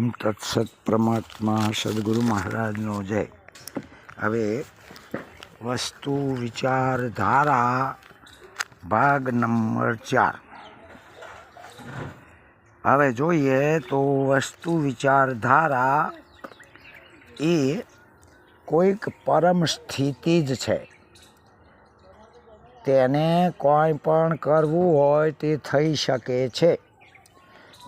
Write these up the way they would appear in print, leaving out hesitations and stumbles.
ઓમ તત્સત પરમાત્મા સદગુરુ મહારાજનો જય. હવે વસ્તુ વિચારધારા ભાગ નંબર 4. હવે જોઈએ તો વસ્તુ વિચારધારા એ કોઈક પરમ સ્થિતિ જ છે. તેને કોઈ પણ કરવું હોય તે થઈ શકે છે.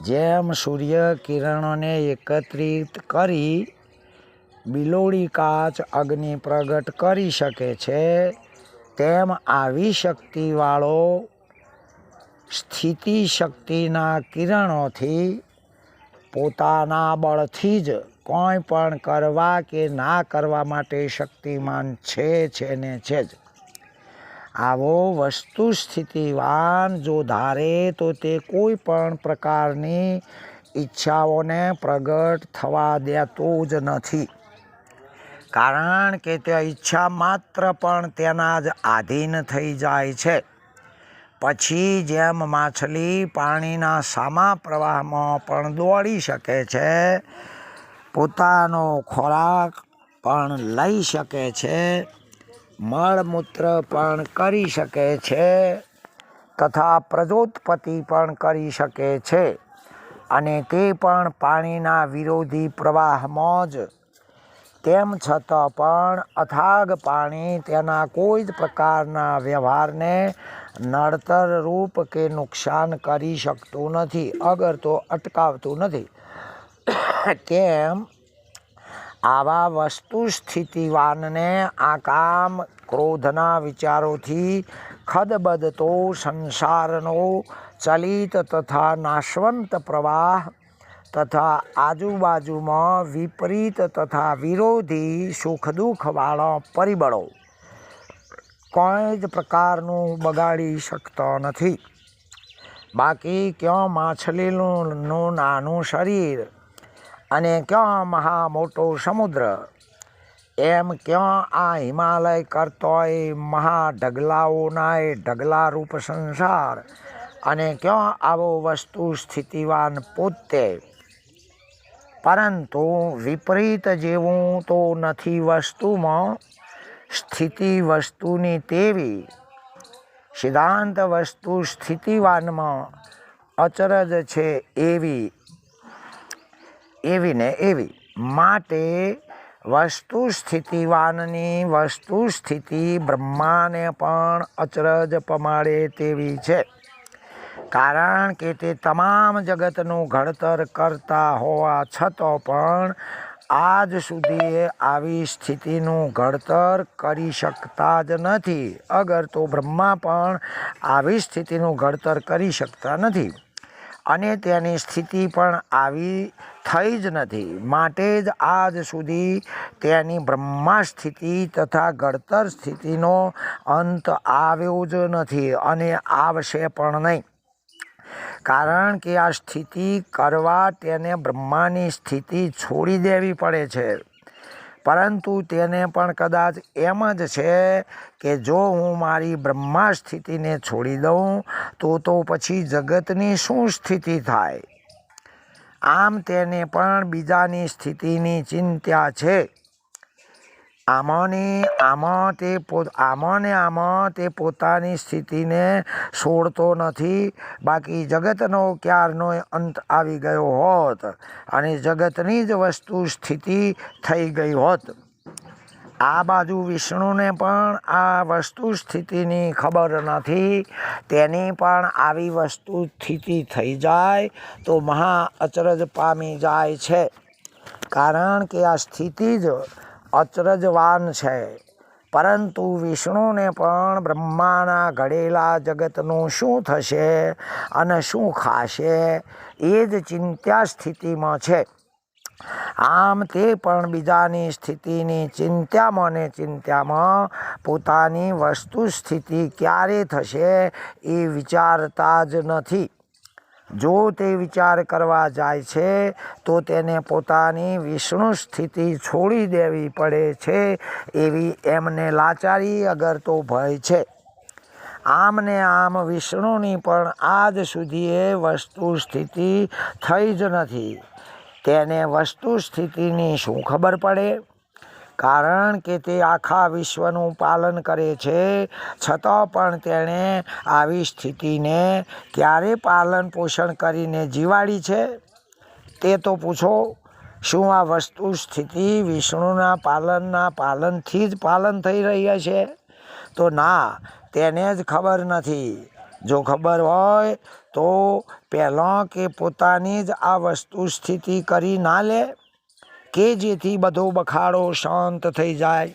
જેમ સૂર્ય કિરણોને એકત્રિત કરી બિલોડી કાચ અગ્નિ પ્રગટ કરી શકે છે, તેમ આવી શક્તિવાળો સ્થિતિ શક્તિના કિરણોથી પોતાના બળથી જ કોઈ પણ કરવા કે ના કરવા માટે શક્તિમાન છે ને છે જ. આવો વસ્તુ સ્થિતિવાન જો ધારે તો તે કોઈ પણ પ્રકારની ઈચ્છાઓને પ્રગટ થવા દેતો જ નથી, કારણ કે તે ઈચ્છા માત્ર પણ તેના જ આધીન થઈ જાય છે. પછી જેમ માછલી પાણીના સામા પ્રવાહમાં પણ દોડી શકે છે, પોતાનો ખોરાક પણ લઈ શકે છે, મળમૂત્ર પણ કરી શકે છે તથા પ્રજોત્પત્તિ પણ કરી શકે છે, અને તે પણ પાણીના વિરોધી પ્રવાહમાં જ. તેમ છતાં પણ અથાગ પાણી તેના કોઈ જ પ્રકારના વ્યવહારને નડતર રૂપ કે નુકસાન કરી શકતું નથી, અગર તો અટકાવતું નથી. તેમ આવા વસ્તુ સ્થિતિવાનને આ કામ ક્રોધના વિચારોથી ખદબદતો સંસારનો ચલિત તથા નાશવંત પ્રવાહ તથા આજુબાજુમાં વિપરીત તથા વિરોધી સુખ દુઃખવાળા પરિબળો કોઈ જ પ્રકારનું બગાડી શકતો નથી. બાકી ક્યાં માછલીનું નાનું શરીર અને ક્યાં મહા મોટો સમુદ્ર, એમ ક્યાં આ હિમાલય કરતોય મહા ઢગલાઓના ઢગલા રૂપ સંસાર, અને ક્યાં આવો વસ્તુ સ્થિતિવાન પોતે. પરંતુ વિપરીત જેવું તો નથી વસ્તુમાં સ્થિતિ વસ્તુની તેવી. સિદ્ધાંત વસ્તુ સ્થિતિવાનમાં અચરજ છે એવી ને એવી. માટે વસ્તુ સ્થિતિવાનની વસ્તુ સ્થિતિ બ્રહ્માને પણ અચરજ પમાડે તેવી છે, કારણ કે તે તમામ જગતનું ઘડતર કરતા હોવા છતાં પણ આજ સુધી આવી સ્થિતિનું ઘડતર કરી શકતા જ નથી, અગર તો બ્રહ્મા પણ આવી સ્થિતિનું ઘડતર કરી શકતા નથી, અને તેની સ્થિતિ પણ આવી થઈ જ નથી. માટે જ આજ સુધી તેની બ્રહ્મા સ્થિતિ તથા ઘડતર સ્થિતિનો અંત આવ્યો જ નથી, અને આવશે પણ નહીં, કારણ કે આ સ્થિતિ કરવા તેને બ્રહ્માની સ્થિતિ છોડી દેવી પડે છે. પરંતુ તેને પણ કદાચ એમ જ છે કે જો હું મારી બ્રહ્મા સ્થિતિને છોડી દઉં તો પછી જગતની શું સ્થિતિ થાય. આમ તેને પણ બીજાની સ્થિતિની ચિંતા છે. આમાં તે પોતાની સ્થિતિને છોડતો નથી. બાકી જગતનો ક્યારનો અંત આવી ગયો હોત અને જગતની જ વસ્તુ સ્થિતિ થઈ ગઈ હોત. આ બાજુ વિષ્ણુને પણ આ વસ્તુ સ્થિતિની ખબર નથી. તેની પણ આવી વસ્તુ સ્થિતિ થઈ જાય તો મહા અચરજ પામી જાય છે, કારણ કે આ સ્થિતિ જ અચરજવાન છે. પરંતુ વિષ્ણુને પણ બ્રહ્માના ઘડેલા જગતનું શું થશે અને શું ખાશે એ જ ચિંતા સ્થિતિમાં છે. આમ તે પણ બીજાની સ્થિતિની ચિંતામાં પોતાની વસ્તુ સ્થિતિ ક્યારે થશે એ વિચારતા જ નથી. જો તે વિચાર કરવા જાય છે તો તેને પોતાની વિષ્ણુ સ્થિતિ છોડી દેવી પડે છે, એવી એમને લાચારી અગર તો ભય છે. આમ ને આમ વિષ્ણુની પણ આજ સુધી વસ્તુ સ્થિતિ થઈ જ નથી. તેને વસ્તુ સ્થિતિની શું ખબર પડે? કારણ કે તે આખા વિશ્વનું પાલન કરે છે, છતાં પણ તેણે આવી સ્થિતિને ક્યારે પાલન પોષણ કરીને જીવાડી છે તે તો પૂછો. શું આ વસ્તુ સ્થિતિ વિષ્ણુના પાલનથી જ પાલન થઈ રહી છે? તો ના, તેને જ ખબર નથી. જો ખબર હોય તો પહેલાં કે પોતાની જ આ વસ્તુ સ્થિતિ કરી ના લે કે જેથી બધો બખાડો શાંત થઈ જાય.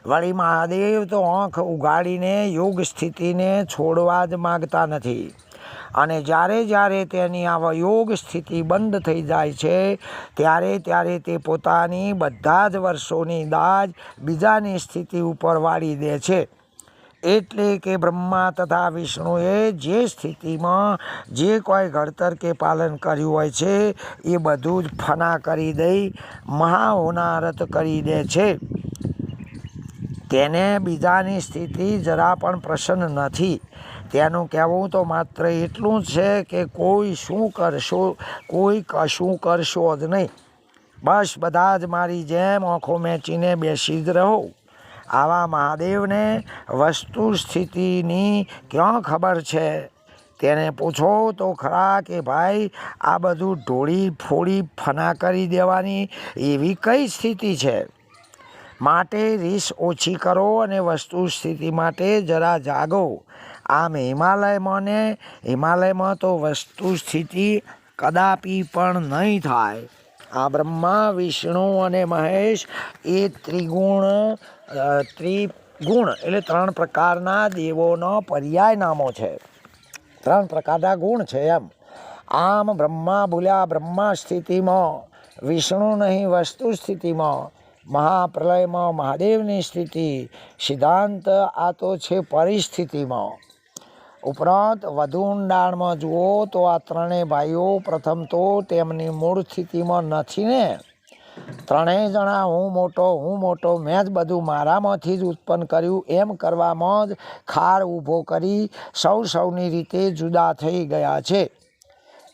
વળી મહાદેવ તો આંખ ઉઘાડીને યોગ સ્થિતિને છોડવા જ માગતા નથી, અને જ્યારે જ્યારે તેની આવા યોગ સ્થિતિ બંધ થઈ જાય છે ત્યારે તે પોતાની બધા જ વર્ષોની દાજ બીજાની સ્થિતિ ઉપર વાળી દે છે. એટલે કે બ્રહ્મા તથા વિષ્ણુએ જે સ્થિતિમાં જે કોઈ ઘડતર કે પાલન કર્યું હોય છે એ બધું જ ફના કરી દઈ મહાહોનારત કરી દે છે. તેને બીજાની સ્થિતિ જરા પણ પ્રસન્ન નથી. તેનું કહેવું તો માત્ર એટલું જ છે કે કોઈ કશું કરશો જ નહીં. બસ બધા જ મારી જેમ આંખો મેચીને બેસી જ રહો. આવા મહાદેવને વસ્તુ સ્થિતિની ક્યાં ખબર છે? તેને પૂછો તો ખરા કે ભાઈ, આ બધું ઢોળી ફોડી ફના કરી દેવાની એવી કઈ સ્થિતિ છે? માટે રીસ ઓછી કરો અને વસ્તુ સ્થિતિ માટે જરા જાગો. આમ હિમાલયમાં તો વસ્તુ સ્થિતિ કદાપી પણ નહીં થાય. આ બ્રહ્મા, વિષ્ણુ અને મહેશ એ ત્રિગુણ એટલે 3 પ્રકારના દેવોનો પર્યાય નામો છે. 3 પ્રકારના ગુણ છે એમ. આમ બ્રહ્મા બોલ્યા બ્રહ્મા સ્થિતિમાં, વિષ્ણુ નહીં વસ્તુ સ્થિતિમાં, મહાપ્રલયમાં મહાદેવની સ્થિતિ, સિદ્ધાંત આ તો છે પરિસ્થિતિમાં. ઉપરાંત વધુ ઊંડાણમાં જુઓ તો આ ત્રણેય ભાઈઓ પ્રથમ તો તેમની મૂળ સ્થિતિમાં નથી ને. ત્રણેય જણા હું મોટો, મેં જ બધું મારામાંથી જ ઉત્પન્ન કર્યું એમ કરવામાં જ ખાર ઊભો કરી સૌની રીતે જુદા થઈ ગયા છે.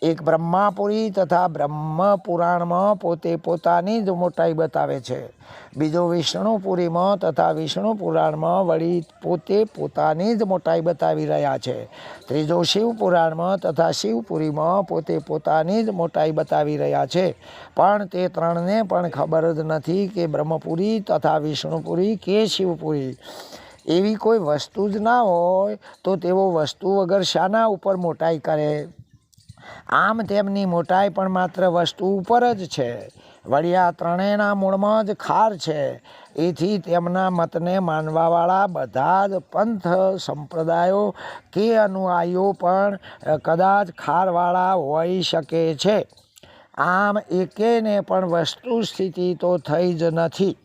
એક બ્રહ્માપુરી તથા બ્રહ્મપુરાણમાં પોતે પોતાની જ મોટાઈ બતાવે છે. બીજો વિષ્ણુપુરીમાં તથા વિષ્ણુ પુરાણમાં વળી પોતે પોતાની જ મોટાઈ બતાવી રહ્યા છે. ત્રીજો શિવપુરાણમાં તથા શિવપુરીમાં પોતે પોતાની જ મોટાઈ બતાવી રહ્યા છે. પણ તે ત્રણને પણ ખબર જ નથી કે બ્રહ્મપુરી તથા વિષ્ણુપુરી કે શિવપુરી એવી કોઈ વસ્તુ જ ના હોય તો તેઓ વસ્તુ વગર શાના ઉપર મોટાઈ કરે? આમ તેમની મોટાઈ પણ માત્ર વસ્તુ ઉપર જ છે. વળી આ ત્રણેયના મૂળમાં જ ખાર છે. એથી તેમના મતને માનવાવાળા બધા જ પંથ સંપ્રદાયો કે અનુયાયીઓ પણ કદાચ ખારવાળા હોઈ શકે છે. આમ એકેને પણ વસ્તુ સ્થિતિ તો થઈ જ નથી.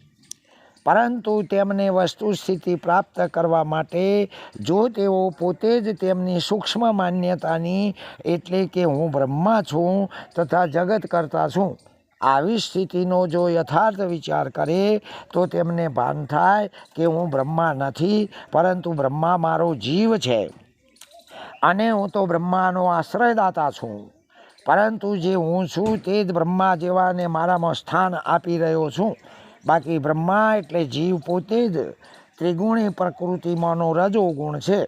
પરંતુ તેમને વસ્તુ સ્થિતિ પ્રાપ્ત કરવા માટે જો તેઓ પોતે જ તેમની સૂક્ષ્મ માન્યતાની એટલે કે હું બ્રહ્મા છું તથા જગત કરતા છું આવી સ્થિતિનો જો યથાર્થ વિચાર કરે તો તેમને ભાન થાય કે હું બ્રહ્મા નથી, પરંતુ બ્રહ્મા મારો જીવ છે અને હું તો બ્રહ્માનો આશ્રયદાતા છું. પરંતુ જે હું છું તે જ બ્રહ્મા જેવાને મારામાં સ્થાન આપી રહ્યો છું. બાકી બ્રહ્મા એટલે જીવ પોતે જ ત્રિગુણી પ્રકૃતિમાંનો રજોગુણ છે.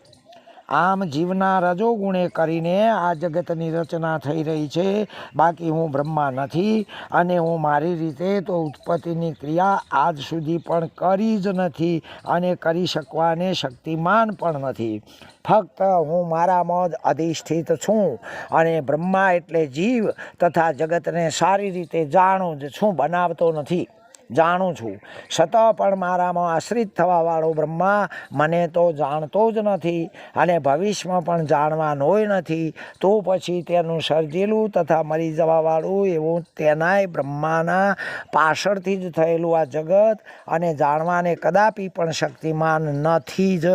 આમ જીવના રજોગુણે કરીને આ જગતની રચના થઈ રહી છે. બાકી હું બ્રહ્મા નથી, અને હું મારી રીતે તો ઉત્પત્તિની ક્રિયા આજ સુધી પણ કરી જ નથી અને કરી શકવાને શક્તિમાન પણ નથી. ફક્ત હું મારામાં જ અધિષ્ઠિત છું અને બ્રહ્મા એટલે જીવ તથા જગતને સારી રીતે જાણું જ છું, બનાવતો નથી, જાણું છું. છતાં પણ મારામાં આશ્રિત થવાવાળો બ્રહ્મા મને તો જાણતો જ નથી અને ભવિષ્યમાં પણ જાણવાનોય નથી. તો પછી તેનું સર્જેલું તથા મરી જવાવાળું એવું તેનાય બ્રહ્માના પાછળથી જ થયેલું આ જગત અને જાણવાને કદાપી પણ શક્તિમાન નથી જ.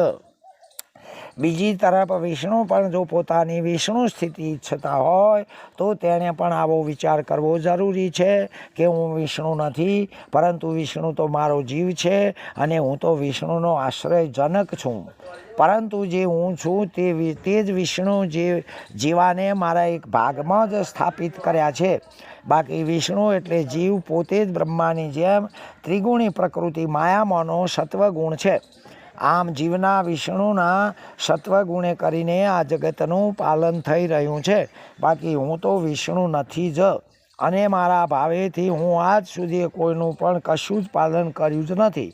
બીજી તરફ વિષ્ણુ પણ જો પોતાની વિષ્ણુ સ્થિતિ ઈચ્છતા હોય તો તેણે પણ આવો વિચાર કરવો જરૂરી છે કે હું વિષ્ણુ નથી, પરંતુ વિષ્ણુ તો મારો જીવ છે અને હું તો વિષ્ણુનો આશ્રયજનક છું. પરંતુ જે હું છું તે જ વિષ્ણુ જીવાને મારા એક ભાગમાં જ સ્થાપિત કર્યા છે. બાકી વિષ્ણુ એટલે જીવ પોતે જ બ્રહ્માની જેમ ત્રિગુણી પ્રકૃતિ માયામાંનો સત્વગુણ છે. આમ જીવના વિષ્ણુના સત્વગુણે કરીને આ જગતનું પાલન થઈ રહ્યું છે. બાકી હું તો વિષ્ણુ નથી જ, અને મારા ભાવેથી હું આજ સુધી કોઈનું પણ કશું જ પાલન કર્યું જ નથી.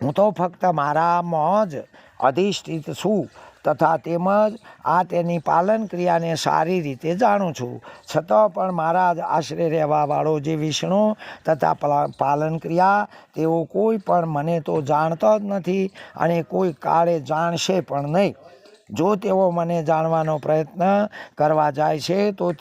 હું તો ફક્ત મારામાં જ અધિષ્ઠિત છું તથા તેમજ આ તેની પાલન ક્રિયાને સારી રીતે જાણું છું. છતાં પણ મારા જ આશરે રહેવાવાળો જે વિષ્ણુ તથા પાલન ક્રિયા તેઓ કોઈ પણ મને તો જાણતો જ નથી અને કોઈ કાળે જાણશે પણ નહીં. જો તેઓ મને જાણવાનો પ્રયત્ન કરવા જાય છે તો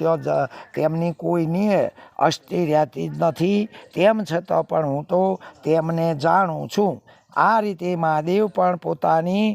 તેમની કોઈની અસ્થિ રહેતી જ નથી. તેમ છતાં પણ હું તો તેમને જાણું છું. આ રીતે મહાદેવ પણ પોતાની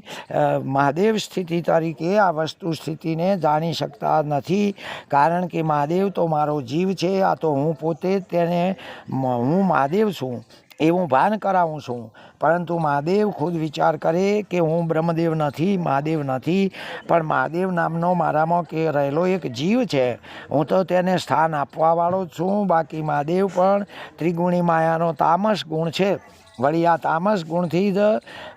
મહાદેવ સ્થિતિ તરીકે આ વસ્તુ સ્થિતિને જાણી શકતા નથી, કારણ કે મહાદેવ તો મારો જીવ છે. આ તો હું પોતે તેને હું મહાદેવ છું એવું ભાન કરાવું છું. પરંતુ મહાદેવ ખુદ વિચાર કરે કે હું બ્રહ્મદેવ નથી, મહાદેવ નથી, પણ મહાદેવ નામનો મારામાં કે રહેલો એક જીવ છે. હું તો તેને સ્થાન આપવાવાળો જ છું. બાકી મહાદેવ પણ ત્રિગુણી માયાનો તામસ ગુણ છે. વળી આ તામસ ગુણથી જ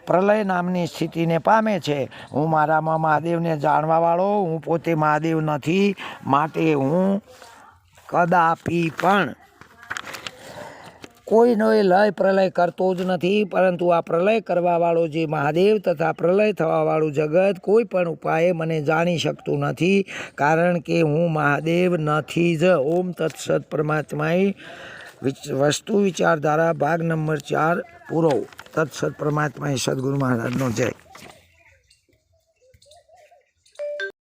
પ્રલય નામની સ્થિતિને પામે છે. હું મારામાં મહાદેવને જાણવાવાળો હું પોતે મહાદેવ નથી, માટે હું કદાપી પણ કોઈનો લય પ્રલય કરતો જ નથી. પરંતુ આ પ્રલય કરવાવાળો જે મહાદેવ તથા પ્રલય થવાવાળું જગત કોઈ પણ ઉપાયે મને જાણી શકતું નથી, કારણ કે હું મહાદેવ નથી જ. ઓમ તત્સત. પરમાત્માએ વસ્તુ વિચારધારા ભાગ નંબર 4 પૂરો. તત્સત. પરમાત્માએ સદગુરુ મહારાજનો જય.